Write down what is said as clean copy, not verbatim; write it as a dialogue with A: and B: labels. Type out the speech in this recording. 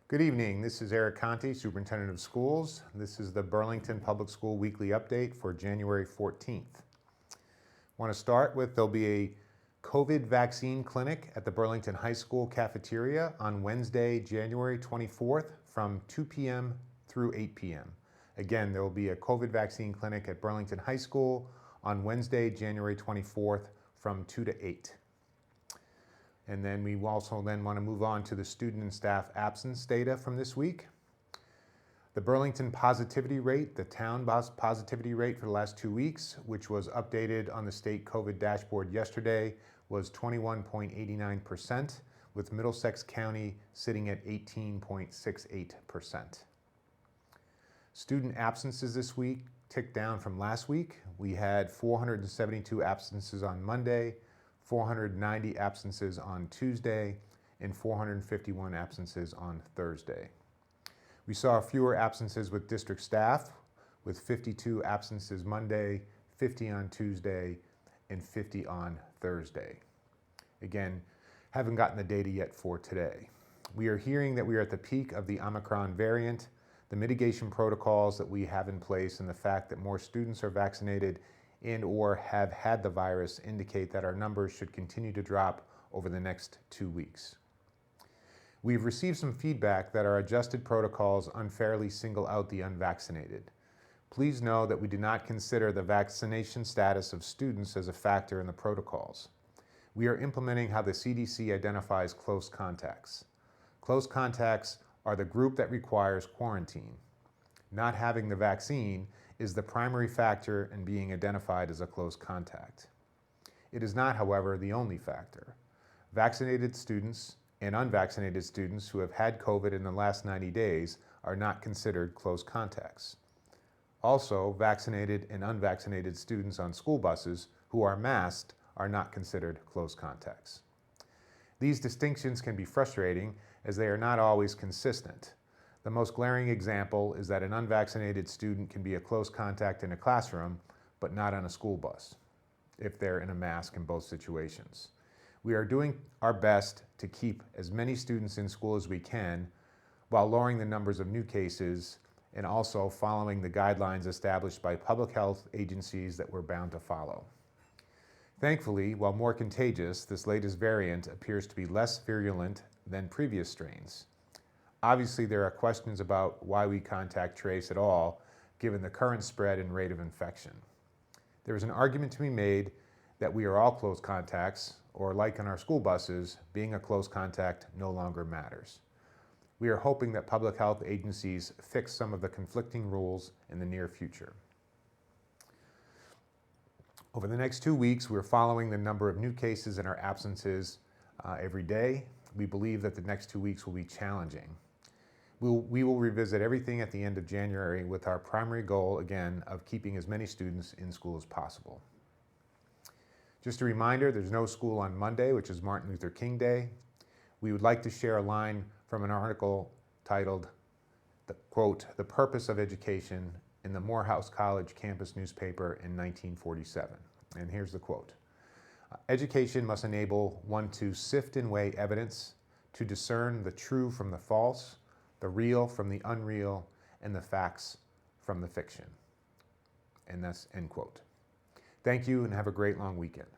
A: Good evening. This is Eric Conti, Superintendent of Schools. This is the Burlington Public School Weekly Update for January 14th. I want to start with there'll be a COVID vaccine clinic at the Burlington High School cafeteria on Wednesday, January 24th from 2 p.m. through 8 p.m. Again, there will be a COVID vaccine clinic at Burlington High School on Wednesday, January 24th from 2 to 8. And then we also want to move on to the student and staff absence data from this week. The Burlington positivity rate, the town positivity rate for the last 2 weeks, which was updated on the state COVID dashboard yesterday, was 21.89%, with Middlesex County sitting at 18.68%. Student absences this week ticked down from last week. We had 472 absences on Monday, 490 absences on Tuesday, and 451 absences on Thursday. We saw fewer absences with district staff, with 52 absences Monday, 50 on Tuesday, and 50 on Thursday. Again, haven't gotten the data yet for today. We are hearing that we are at the peak of the Omicron variant. The mitigation protocols that we have in place and the fact that more students are vaccinated and or have had the virus indicate that our numbers should continue to drop over the next 2 weeks. We've received some feedback that our adjusted protocols unfairly single out the unvaccinated. Please know that we do not consider the vaccination status of students as a factor in the protocols. We are implementing how the CDC identifies close contacts. Close contacts are the group that requires quarantine. Not having the vaccine is the primary factor in being identified as a close contact. It is not, however, the only factor. Vaccinated students and unvaccinated students who have had COVID in the last 90 days are not considered close contacts. Also, vaccinated and unvaccinated students on school buses who are masked are not considered close contacts. These distinctions can be frustrating as they are not always consistent. The most glaring example is that an unvaccinated student can be a close contact in a classroom, but not on a school bus, if they're in a mask in both situations. We are doing our best to keep as many students in school as we can while lowering the numbers of new cases and also following the guidelines established by public health agencies that we're bound to follow. Thankfully, while more contagious, this latest variant appears to be less virulent than previous strains. Obviously, there are questions about why we contact trace at all, given the current spread and rate of infection. There is an argument to be made that we are all close contacts, or like on our school buses, being a close contact no longer matters. We are hoping that public health agencies fix some of the conflicting rules in the near future. Over the next 2 weeks, we're following the number of new cases and our absences every day. We believe that the next 2 weeks will be challenging. We will revisit everything at the end of January with our primary goal, again, of keeping as many students in school as possible. Just a reminder, there's no school on Monday, which is Martin Luther King Day. We would like to share a line from an article titled, quote, "The Purpose of Education" in the Morehouse College campus newspaper in 1947. And here's the quote. "Education must enable one to sift and weigh evidence, to discern the true from the false, the real from the unreal, and the facts from the fiction." And that's end quote. Thank you and have a great long weekend.